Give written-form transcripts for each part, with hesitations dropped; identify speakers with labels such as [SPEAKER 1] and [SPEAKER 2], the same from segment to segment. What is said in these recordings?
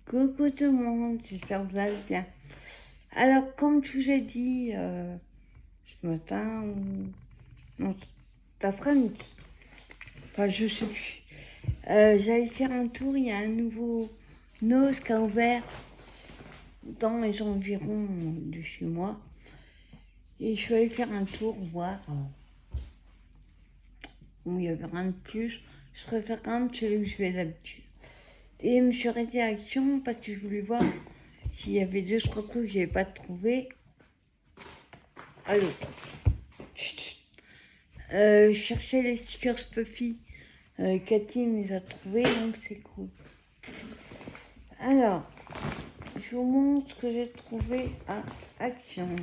[SPEAKER 1] Coucou tout le monde, j'espère que vous allez bien. Alors, comme je vous ai dit ce matin, ou non, cet après-midi, enfin je sais plus, j'allais faire un tour, il y a un nouveau Nose qui a ouvert dans les environs de chez moi. Et je suis allée faire un tour, voir où il y avait rien de plus. Je préfère quand même celui où je vais d'habitude. Et je me suis arrêtée à Action parce que je voulais voir s'il y avait deux, trois trucs que je n'avais pas trouvé à l'autre. Je cherchais les stickers Puffy. Cathy me les a trouvés, donc c'est cool. Alors, je vous montre ce que j'ai trouvé à Action.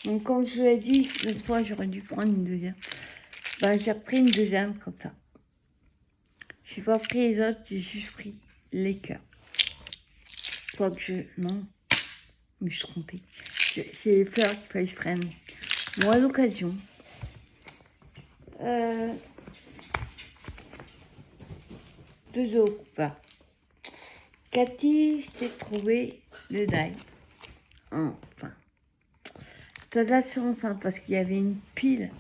[SPEAKER 1] Donc, comme je vous l'ai dit, une fois j'aurais dû prendre une deuxième. Ben, j'ai repris une deuxième comme ça. J'ai pas pris les autres, j'ai juste pris les cœurs. Non, je me suis trompée. C'est les fleurs qu'il fallait que je prenne. Moi, à l'occasion. Deux autres, pas. Cathy s'est trouvé le die. Enfin. Ça a de la chance, hein, parce qu'il y avait une pile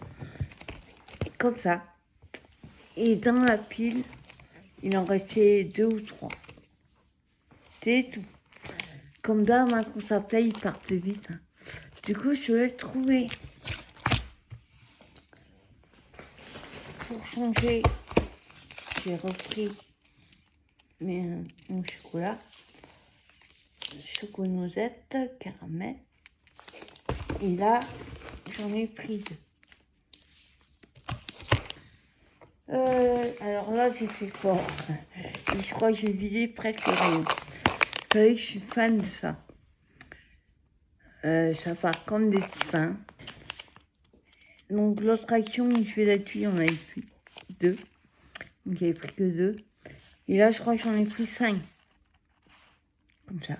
[SPEAKER 1] comme ça. Et dans la pile, il en restait 2 ou 3. C'est tout. Comme d'hab, hein, quand ça plaît, ils partent vite. Hein. Du coup, je l'ai trouvé. Pour changer, j'ai repris mon chocolat. Chocolat noisette, caramel. Et là, j'en ai pris 2. Alors là, j'ai fait fort. Et je crois que j'ai vidé presque le rayon. Vous savez que je suis fan de ça. Ça part comme des petits pains. Donc l'autre action où je fais là-dessus, on avait pris 2. Donc j'avais pris que 2. Et là, je crois que j'en ai pris 5. Comme ça.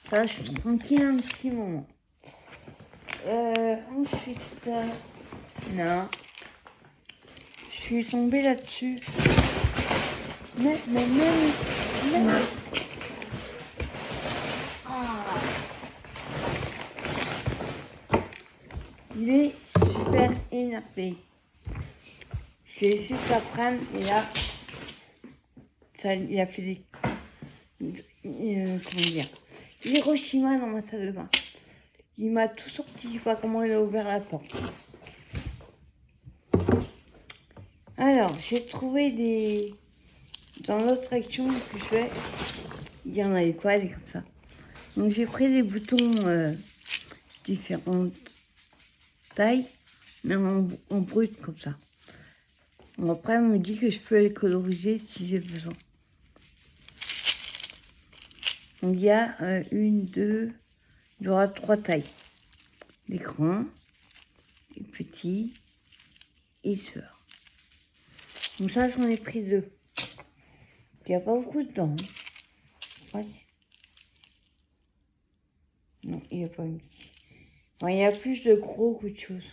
[SPEAKER 1] Ça, je suis tranquille un petit moment. Ensuite, non. Je suis tombée là-dessus. Mais. Il est super énervé. J'ai laissé ça prendre et là, ça, il a fait des. Comment dire, Hiroshima dans ma salle de bain. Il m'a tout sorti, je sais pas comment il a ouvert la porte. Alors, j'ai trouvé des. Dans l'autre action que je fais, il n'y en avait pas, des comme ça. Donc j'ai pris des boutons différentes tailles, mais en brut comme ça. Bon, après, on me dit que je peux les coloriser si j'ai besoin. Donc il y a 1, 2, il y aura 3 tailles. Les grands, les petits et ceux-là. Donc ça, j'en ai pris 2. Il n'y a pas beaucoup dedans. Ouais. Non, il n'y a pas mis. Enfin, il y a plus de gros que de choses.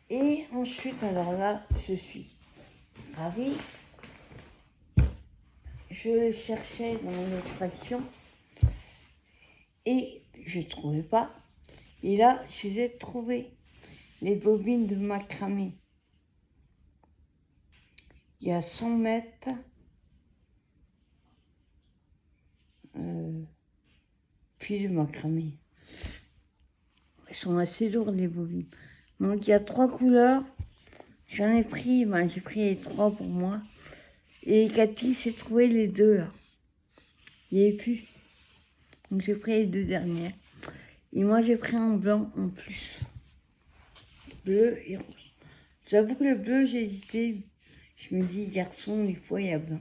[SPEAKER 1] Et ensuite, alors là, je suis ravie. Je le cherchais dans notre action. Et je ne trouvais pas. Et là, je les ai trouvées. Les bobines de macramé. Il y a 100 mètres. Puis de macramé. Elles sont assez lourdes, les bobines. Donc, il y a 3 couleurs. J'en ai pris, j'ai pris les 3 pour moi. Et Cathy s'est trouvé les 2 là. Il n'y avait plus. Donc, j'ai pris les 2 dernières. Et moi, j'ai pris un blanc en plus. Bleu et rose. J'avoue que le bleu, j'ai hésité. Je me dis, garçon, des fois, il y a blanc.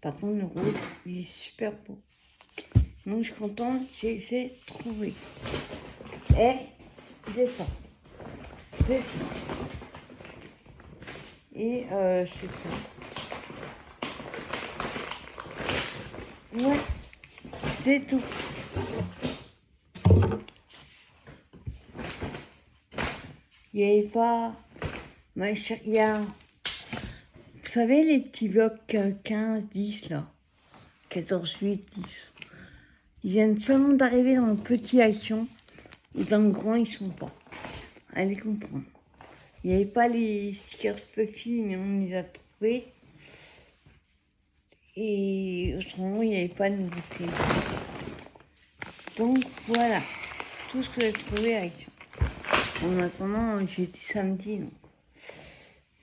[SPEAKER 1] Par contre, le rose, il est super beau. Donc, je suis contente, j'ai trouvé. Et, descends. Et, c'est ça. Ouais, c'est tout. Il n'y avait pas... Il y a... Vous savez, les petits blocs 15, 10, là. 14, 8, 10. Ils viennent seulement d'arriver dans le petit Action. Et dans le grand, ils sont pas. Allez comprendre. Il n'y avait pas les stickers Puffy, mais on les a trouvés. Et autrement, il n'y avait pas de nouveauté. Donc voilà, tout ce que j'ai trouvé à Action. En attendant, j'ai été samedi. Donc.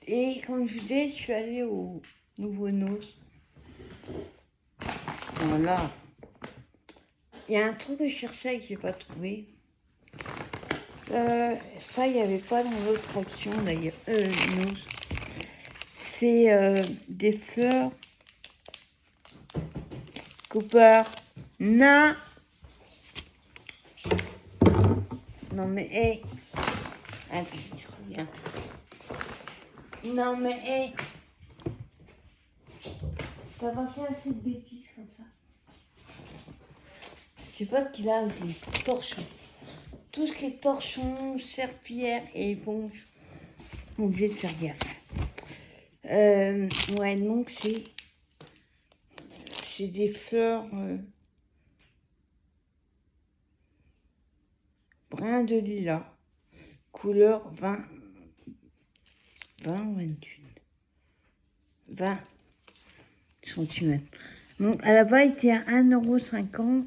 [SPEAKER 1] Et comme je disais, je suis allée au Nouveau Noce. Voilà. Il y a un truc que je cherchais et que j'ai pas trouvé. Ça, il n'y avait pas dans l'autre Action d'ailleurs. Noce. C'est des fleurs. Cooper. Non. Non mais hé. Attends, je reviens. Non mais hé. T'as pas fait assez de bêtises comme ça. Je sais pas ce qu'il a avec les torchons. Tout ce qui est torchon, serpillère et éponge, on est obligé de faire gaffe. Ouais, donc c'est des fleurs brun de lilas, couleur 20 ou 28, 20 cm. Donc à la base, il était à 1,50 €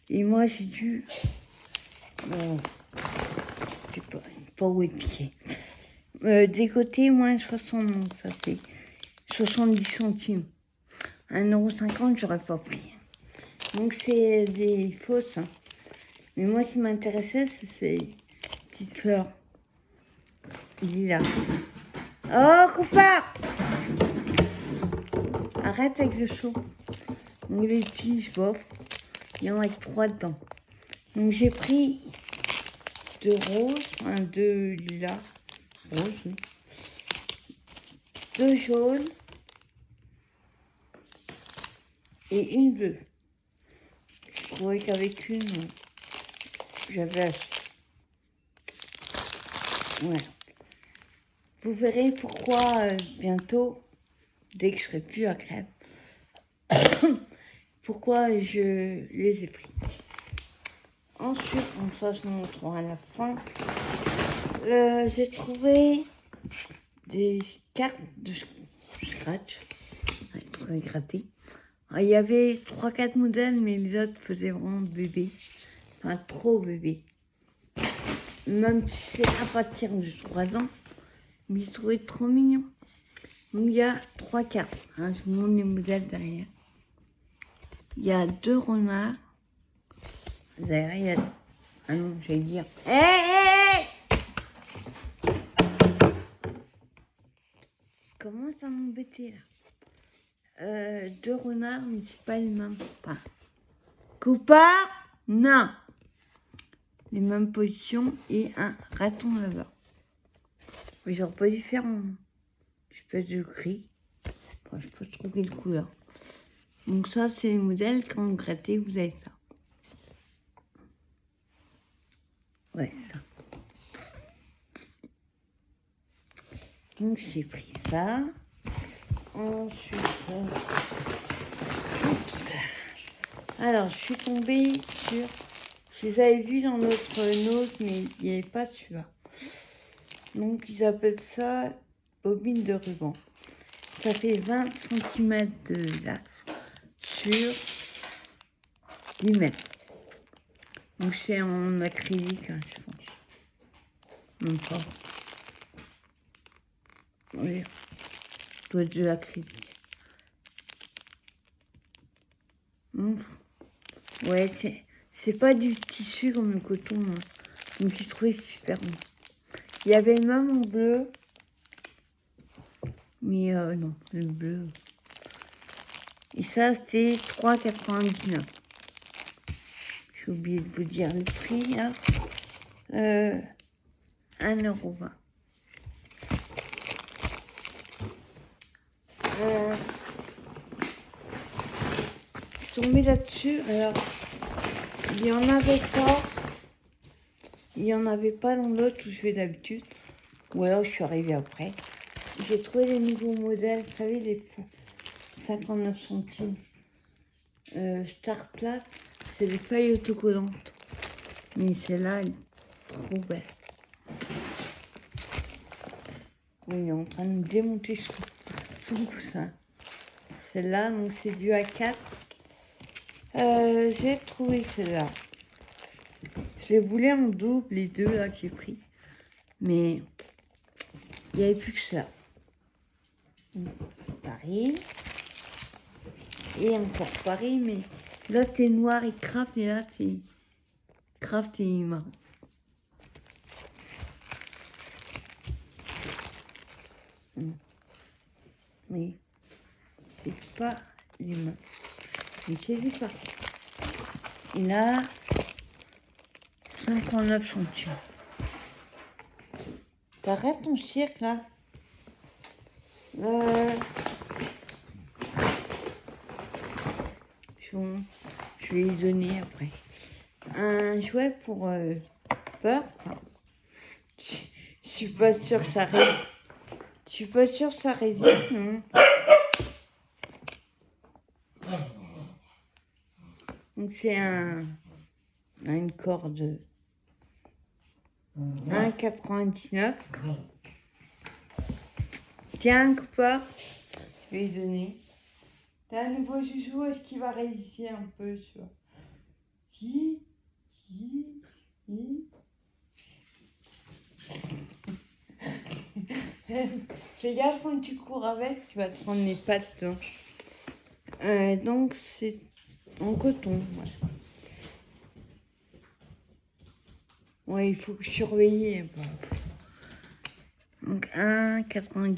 [SPEAKER 1] et moi j'ai dû, je sais pas où est piqué. Des côtés, moins 60, donc ça fait 70 centimes. 1,50 €, j'aurais pas pris. Donc c'est des fausses. Hein. Mais moi, ce qui m'intéressait, c'est ces petites fleurs. Lilas. Oh, copain! Arrête avec le chaud. Donc les petits, bof. Il y en a que 3 dedans. Donc j'ai pris 2 roses, 2 lilas. Roses, oui. 2 jaunes. Et une bleue. Je trouvais qu'avec une, j'avais assez. Ouais. Vous verrez pourquoi bientôt, dès que je serai plus à Crève, pourquoi je les ai pris. Ensuite, comme ça je vous montrerai à la fin, j'ai trouvé des cartes de scratch, très grattées. Il y avait 3-4 modèles, mais les autres faisaient vraiment bébé, enfin trop bébé. Même si c'est à partir de 3 ans, mais j'ai trouvé trop mignon. Donc il y a 3 cartes, hein, je vous montre les modèles derrière. Il y a 2 renards. Derrière, il y a... Ah non, j'allais dire... Hé, comment ça m'embêtait là 2 renards, mais c'est pas les mêmes. Enfin, Coupard, non. Les mêmes positions et un raton là-bas. Mais genre pas différent. Espèce de gris. Enfin, je peux trouver le couleur. Donc ça, c'est les modèles. Quand vous grattez, vous avez ça. Ouais, ça. Donc j'ai pris ça. Ensuite, oups. Alors, je suis tombée sur... Je les avais vus dans notre note, mais il n'y avait pas celui-là. Donc, ils appellent ça bobine de ruban. Ça fait 20 cm de l'axe sur 10 mètres. Donc, c'est en acrylique, hein, je pense. Non pas. Oui, ça doit être de l'acrylique. Ouais, c'est pas du tissu comme le coton. Hein. Donc, j'ai trouvé super bon. Il y avait même en bleu. Mais non, le bleu. Et ça, c'était 3,99 €. J'ai oublié de vous dire le prix, là. 1,20 €. Je suis tombée là-dessus. Alors, il n'y en avait pas. Il n'y en avait pas dans l'autre où je vais d'habitude. Ou alors, je suis arrivée après. J'ai trouvé les nouveaux modèles. Vous savez, les 59 centimes. Star Class, c'est les feuilles autocollantes. Mais celle-là, elle est trop belle. Oui, il est en train de démonter son coussin. Celle-là, donc c'est du A4. J'ai trouvé celle-là. Je les voulais en double, les deux là que j'ai pris. Mais il n'y avait plus que ça. Pareil. Et encore pareil, mais là c'est noir et craft, et là c'est craft et marron. Mais c'est pas les mains. Mais c'est du partout. Et là, 59 centimes. T'arrêtes ton cirque là. Je vais lui donner après. Un jouet pour peur. Je suis pas sûre que ça résiste. Je suis pas sûre que ça résiste, non. Donc c'est une corde 1,99. Tiens, copain, je vais lui donner. T'as un nouveau joujou, est-ce qu'il va résister un peu, tu vois? Fais gaffe quand tu cours avec, tu vas te prendre les pattes. Donc c'est en coton. Ouais, il faut surveiller. Donc 1,99.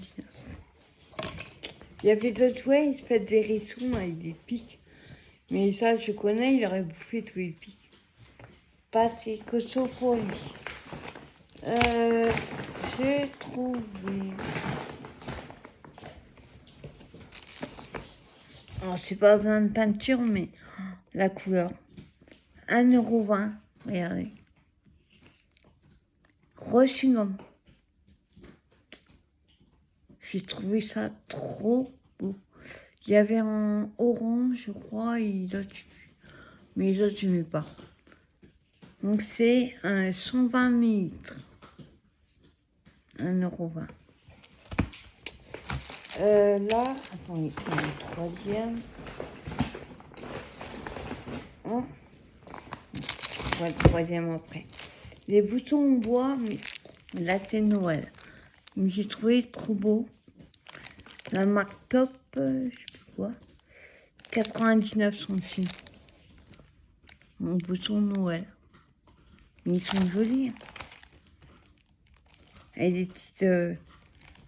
[SPEAKER 1] Il y avait d'autres jouets, ils se fait des hérissons avec des pics. Mais ça, je connais, il aurait bouffé tous les pics. Pas très costaud pour lui. J'ai trouvé... Alors, c'est pas besoin de peinture, mais la couleur. 1,20 €. Regardez. Rose chewing-gum. J'ai trouvé ça trop beau. Il y avait en orange, je crois, et d'autres, mais les autres, je n'aimais pas. Donc, c'est un 120 ml. 1,20 €. Là, attendez, il y a le troisième. Oh. Ouais, le troisième après. Les boutons en bois, mais là, c'est Noël. Mais j'ai trouvé trop beau. La marque Top, je sais plus quoi. 99 centimes. Mon bouton Noël. Mais ils sont jolis. Hein. Et des petites...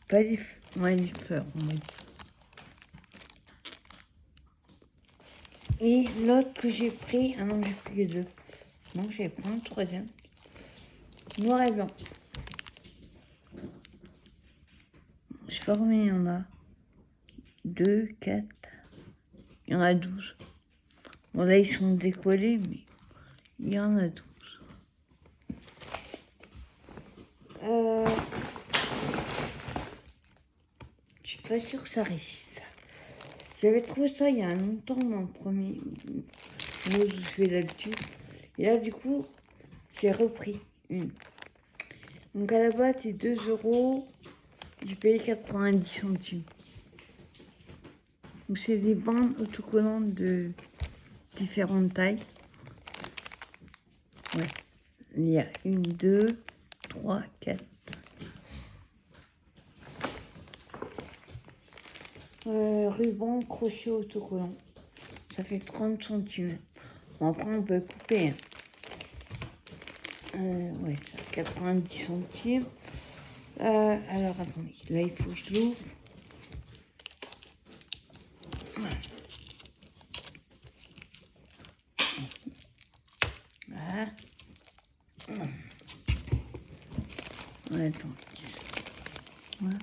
[SPEAKER 1] pas des... Ouais, des fleurs, on va dire. Et l'autre que j'ai pris... Ah non, j'ai pris les deux. Non, j'ai pris un troisième. Noir et blanc. Je sais pas combien il y en a. 2, 4... Il y en a 12. Bon, là, ils sont décollés, mais il y en a 12. Je suis pas sûre que ça résiste. J'avais trouvé ça il y a longtemps dans le premier. Moi, je fais d'habitude. Et là, du coup, j'ai repris une. Donc, à la base, c'est 2 €. J'ai payé 90 centimes. Donc, c'est des bandes autocollantes de différentes tailles. Ouais. Il y a 1, 2, 3, 4. Ruban crochet autocollant. Ça fait 30 centimes. Bon, après, on peut couper. Hein. Ouais, ça 90 centimes. Alors, attendez. Là, il faut que je l'ouvre. Voilà. Ouais, attends. Voilà.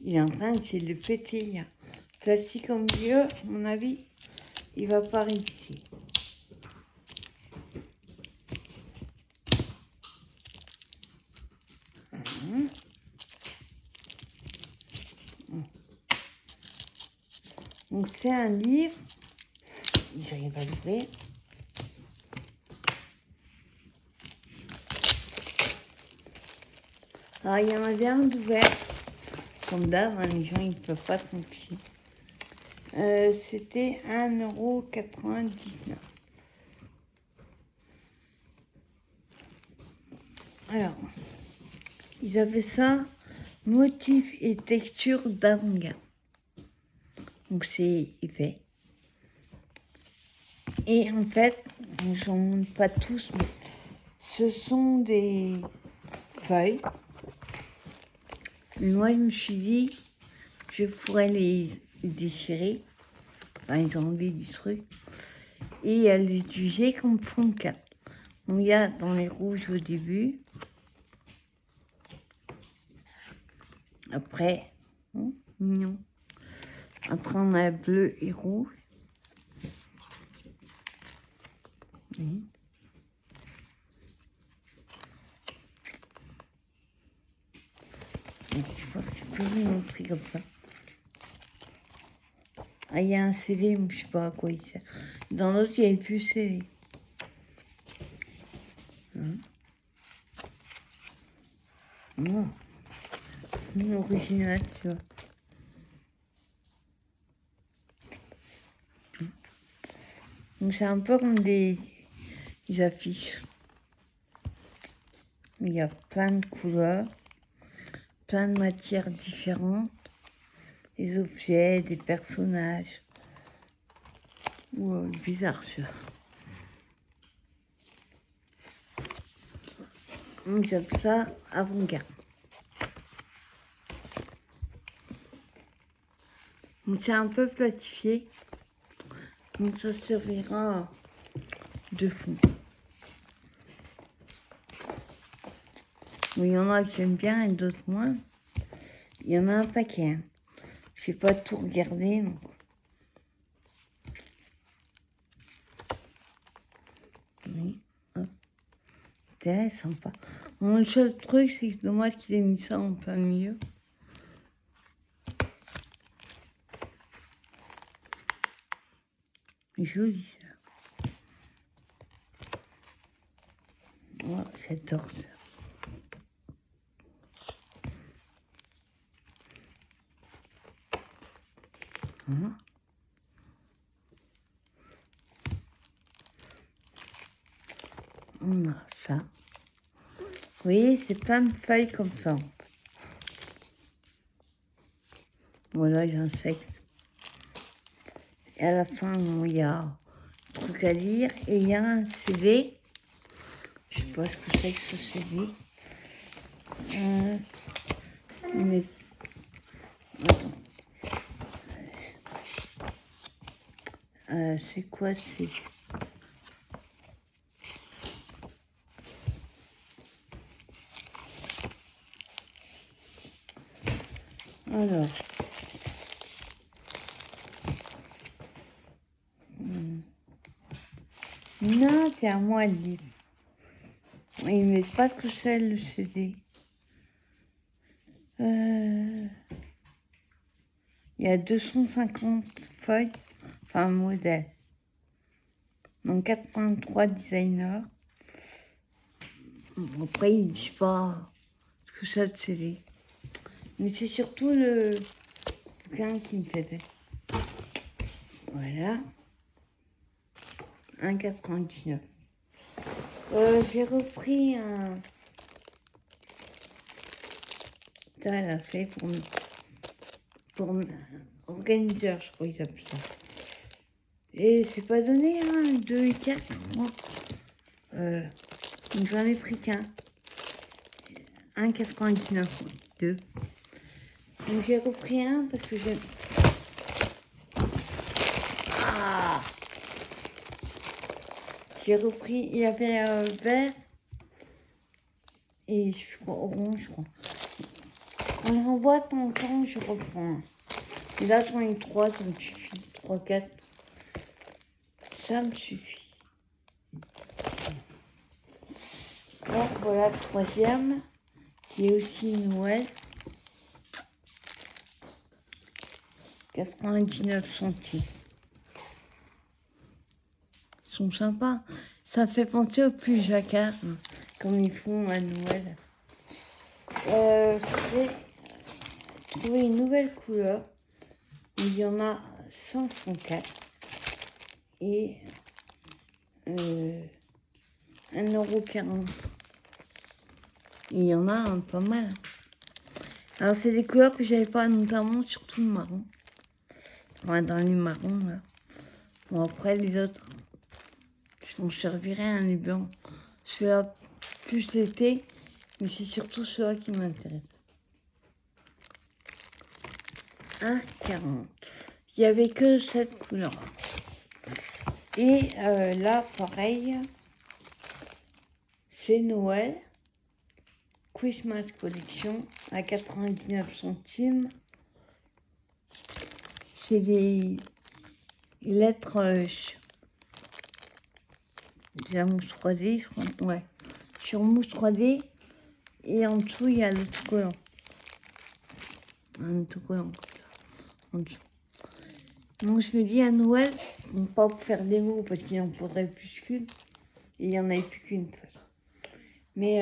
[SPEAKER 1] Il est en train d'essayer de le péter, là. Plastique comme vieux, à mon avis, il va pas réussir. Donc c'est un livre, j'arrive à l'ouvrir. Alors il y en avait un d'ouvert, comme d'hab, hein, les gens ils ne peuvent pas confier. C'était 1,99 €. Alors, ils avaient ça, motifs et textures d'avant-garde. Donc c'est épais. Et en fait, j'en montre pas tous, mais ce sont des feuilles. Mais moi, je me suis dit, je pourrais les déchirer, enfin les enlever du truc, et à les utiliser comme fond de carte. Donc il y a dans les rouges au début. Après, mignon. Après, on a bleu et rouge. Oui. Donc, je peux vous montrer comme ça. Ah, il y a un CD, mais je sais pas à quoi il sert. Dans l'autre, il n'y avait plus CD. Non. Une originale, tu vois. Donc, c'est un peu comme des affiches. Il y a plein de couleurs, plein de matières différentes, des objets, des personnages. Wow, bizarre, ça. Donc, j'appelle ça avant-garde. Donc, c'est un peu platifié. Donc, ça servira de fond. Mais il y en a que j'aime bien et d'autres moins. Il y en a un paquet. Hein. Je n'ai pas tout regardé. Donc. Oui. Intéressant pas. Bon, le seul truc, c'est que dommage qu'il ait mis ça en plein milieu. Joli ça. Oh, j'adore ça. Hein? On a ça. Vous voyez, c'est plein de feuilles comme ça. Voilà, j'insecte. Et à la fin, bon, il y a un truc à lire et il y a un CD. Je sais pas ce que c'est que ce CD. Mais attends. C'est quoi c'est alors non, c'est à moi de lire. Ils mettent pas que c'est le CD. Il y a 250 feuilles, enfin modèles. Donc 83 designers. Après, ils ne disent pas ce que c'est le CD. Mais c'est surtout le bouquin qui me faisait. Voilà. 1,99 €. J'ai repris un... Ça, elle a fait pour organiseur, je crois qu'ils appellent ça. Et c'est pas donné, hein, 2 et 4, moi. Donc j'en ai pris qu'un. 1,99 €, 2. Donc j'ai repris un parce que j'aime... Ah! J'ai repris, il y avait vert et je crois orange, je crois. On le renvoie de temps en temps, je reprends. Et là, j'en ai 3, ça me suffit. 3, 4. Ça me suffit. Alors voilà le troisième, qui est aussi Noël. 99 centimes. Ils sont sympas. Ça fait penser aux pulls jacquard, comme ils font à Noël. C'est trouver une nouvelle couleur. Il y en a 104 et 1,40 €. Il y en a pas mal. Alors c'est des couleurs que j'avais pas, notamment surtout le marron. Enfin, dans les marrons là. Bon, après les autres, je m'en servirai un les blancs. Celui-là plus l'été, mais c'est surtout ceux-là qui m'intéressent. 1,40 €. Il n'y avait que cette couleur. Et là, pareil, c'est Noël. Christmas Collection à 99 centimes. C'est des lettres de la mousse 3D, je crois. Ouais. Sur mousse 3D. Et en dessous, il y a l'autocollant. Un autocollant comme ça. En dessous. Donc je me dis à Noël, on ne peut pas faire des mots parce qu'il en faudrait plus qu'une. Et il n'y en avait plus qu'une de toute façon. Mais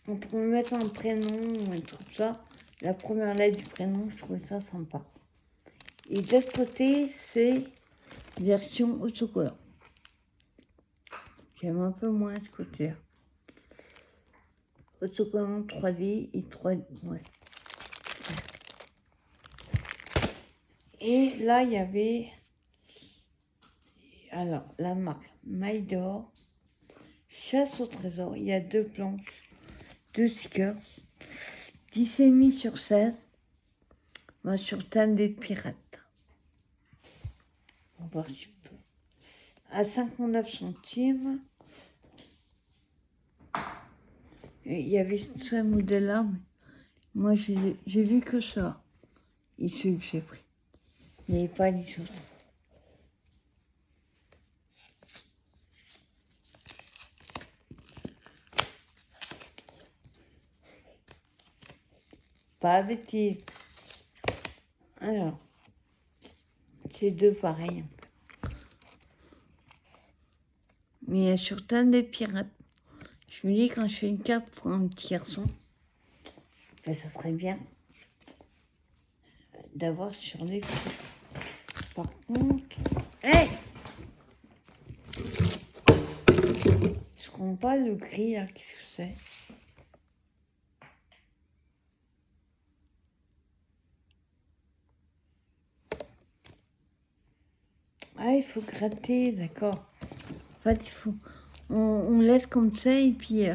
[SPEAKER 1] pour me mettre un prénom et tout ça, la première lettre du prénom, je trouvais ça sympa. Et de l'autre côté, c'est version autocollant. J'aime un peu moins ce côté-là. Autocollant 3D et 3D, ouais. Et là, il y avait, alors, la marque Maïdor, chasse au trésor. Il y a 2 planches, 2 stickers, 10,5 sur 16, moi, sur Teinte des pirates. On va voir si je peux. À 59 centimes. Et il y avait ce modèle-là, mais moi, j'ai vu que ça. Et celui que j'ai pris. Il n'y avait pas les autres. Pas bêtise. Alors, c'est 2 pareils. Mais sur Teinte des pirates, je me dis quand je fais une carte pour un petit garçon, ben, ça serait bien d'avoir sur les photos. Par contre, hey, je comprends pas le gris là, qu'est-ce que c'est? Ah, il faut gratter, d'accord. En fait, il faut, on laisse comme ça et puis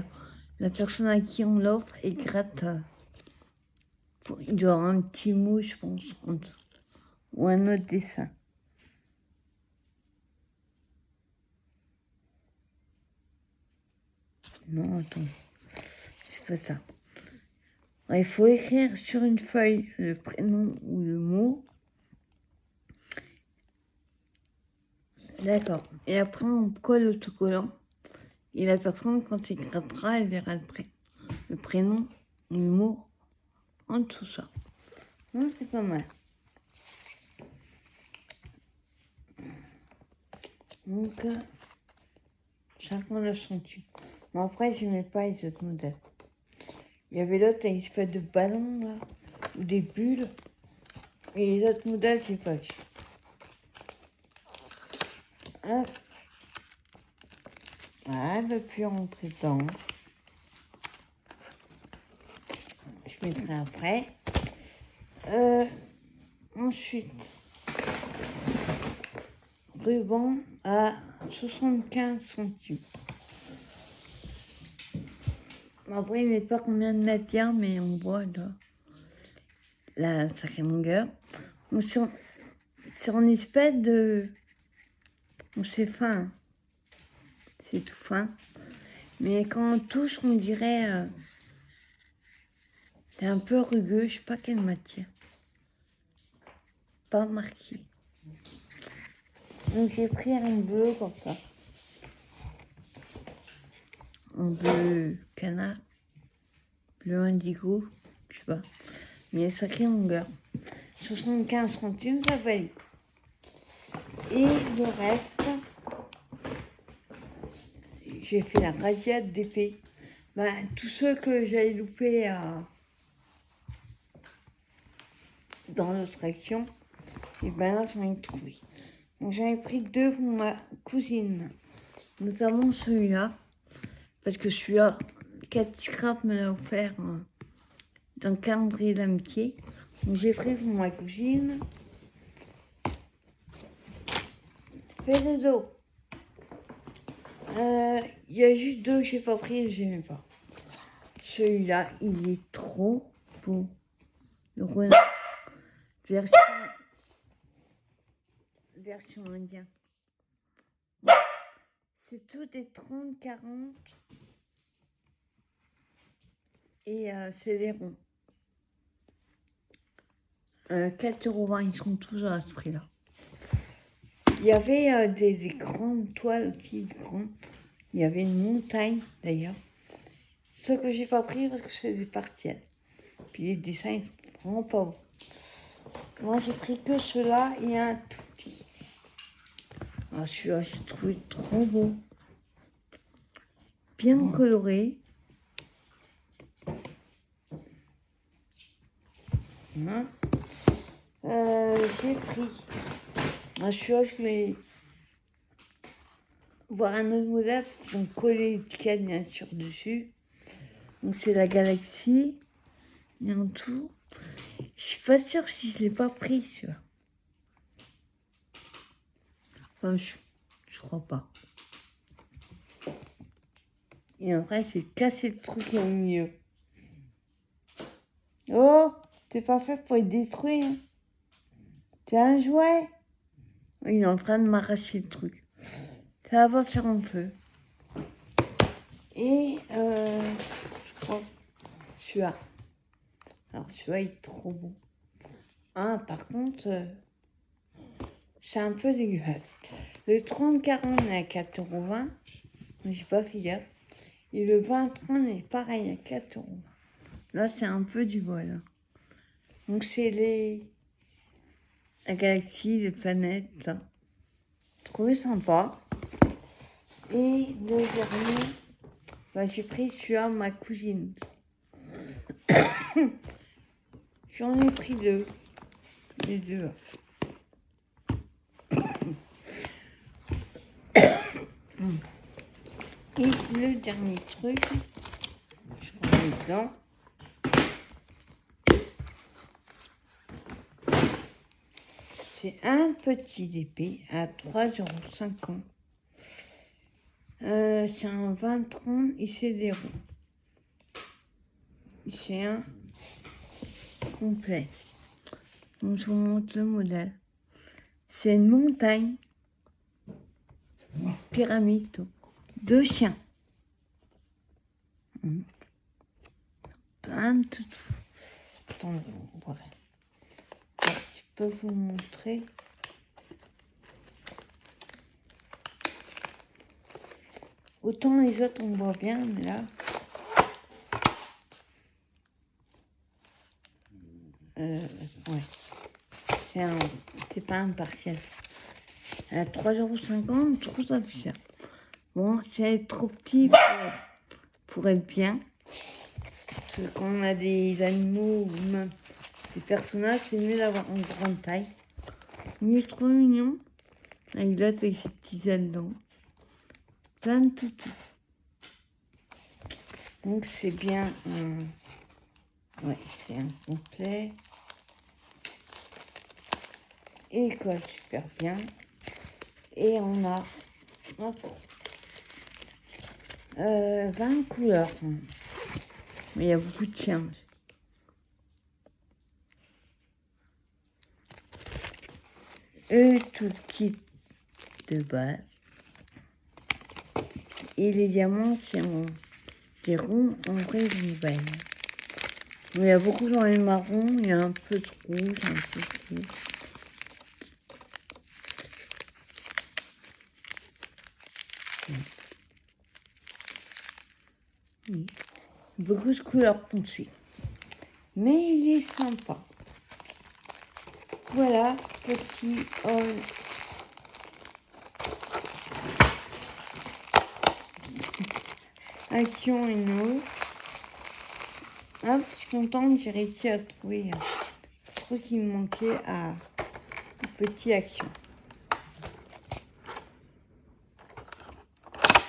[SPEAKER 1] la personne à qui on l'offre, elle gratte. Il doit y avoir un petit mot, je pense, en dessous. Ou un autre dessin. Non, attends, c'est pas ça. Il faut écrire sur une feuille le prénom ou le mot. D'accord. Et après, on colle l'autocollant. Et la personne, quand elle grattera, elle verra le prénom ou le mot en dessous ça. Non, c'est pas mal. Donc, 59 centimes. Mais après, je n'aimais pas les autres modèles. Il y avait l'autre, une espèce de ballon, là, ou des bulles. Et les autres modèles, c'est pas vu. Hop. Ah, elle ne peut plus rentrer dedans. Je mettrai après. Ensuite, ruban à 75 centimes. Après, ils ne mettent pas combien de mètres bien, mais on voit là, la sacrée longueur. C'est en espèce de... C'est fin. C'est tout fin. Mais quand on touche, on dirait... c'est un peu rugueux, je sais pas quelle matière. Pas marqué. Donc j'ai pris un bleu comme ça. Un bleu canard. Bleu indigo, je sais pas. Mais sacrée longueur. 75 centimes, ça valait. Et le reste, j'ai fait la radiate d'épée. Tous ceux que j'avais loupés dans l'autre action, et là, j'en ai trouvé. Donc, j'en ai pris 2 pour ma cousine, notamment celui-là, parce que celui-là, Cathy Craft me l'a offert dans le calendrier d'amitié. Donc, j'ai pris pour ma cousine. Fais le dos. Il y a juste 2 que j'ai pas pris, je n'aimais pas. Celui-là, il est trop beau. Le renard, version indienne. C'est tout des 30, 40. Et c'est des ronds. 4,20 €, ils sont tous à ce prix-là. Il y avait des grandes toiles aussi, grandes. Il y avait une montagne d'ailleurs. Ce que j'ai pas pris parce que c'est des partiels. Puis les dessins, ils sont vraiment pas beaux. Moi, j'ai pris que ceux-là et un tout petit. Alors, celui-là, j'ai trouvé trop beau. Bien coloré. Hein. J'ai pris. Celui-là, je vais voir un autre modèle qui ont collé l'étiquette bien sûr dessus. Donc, c'est la Galaxie. Et en tout. Je suis pas sûre si je l'ai pas pris, celui-là. Enfin, je crois pas. Et en vrai, c'est casser le truc au milieu. Oh, t'es pas fait pour être détruit. Hein. T'es un jouet. Il est en train de m'arracher le truc. Ça va faire un feu. Et je crois celui-là. Alors celui-là, il est trop beau. Par contre, c'est un peu dégueulasse. Le 30-40 est à 4,20 €. J'ai pas fait gaffe. Et le 20-30 est pareil à 4 €. Là, c'est un peu du vol. Hein. Donc, c'est la galaxie, les planètes. Ça. Trouvé sympa. Et le dernier, j'ai pris celui-là, ma cousine. J'en ai pris 2. Les 2. Et le dernier truc, je remets dedans. C'est un petit épée à 3,50 €. C'est un 20-30 et c'est des ronds. C'est un complet. Donc je vous montre le modèle. C'est une montagne, pyramide, 2 chiens. Plein de tout. Attends, voilà. Alors, je peux vous montrer. Autant les autres on voit bien, mais là. Ouais. C'est pas un partiel. À 3,50 €, je trouve ça cher. Bon, c'est trop petit pour être bien. Parce que quand on a des animaux ou même des personnages, c'est mieux d'avoir une grande taille. Il est trop mignon. Il a avec ses petits ailes dedans. Plein de toutous. Donc c'est bien ouais, c'est un complet. Et il colle super bien. Et on a 20 couleurs. Mais il y a beaucoup de chiens. Et tout le kit de base. Et les diamants, c'est des ronds en vraie nouvelle. Mais il y a beaucoup dans les marrons, il y a un peu de rouge, un peu de rouge. Oui. Beaucoup de couleurs foncées. Mais il est sympa. voilà, petit haul. Action et no. Hop, je suis contente, j'ai réussi à trouver un truc qui me manquait à petit action.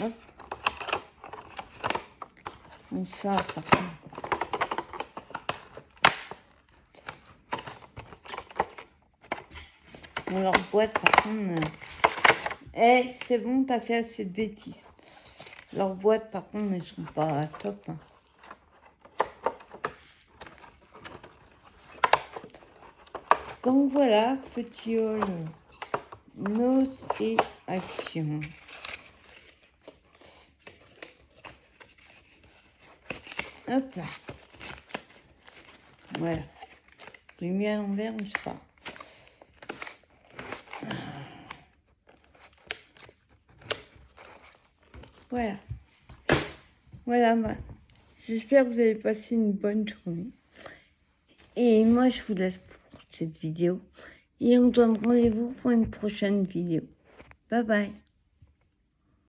[SPEAKER 1] Hop. Bon, ça, par contre. Bon, leur boîte, par contre. C'est bon, t'as fait assez de bêtises. Leurs boîtes, par contre, elles sont pas top. Hein. Donc voilà, petit haul, notes et actions. Hop là. Voilà. J'ai mis à l'envers, mais c'est pas. Voilà. Voilà, j'espère que vous avez passé une bonne journée. Et moi, je vous laisse pour cette vidéo. Et on se donne rendez-vous pour une prochaine vidéo. Bye bye.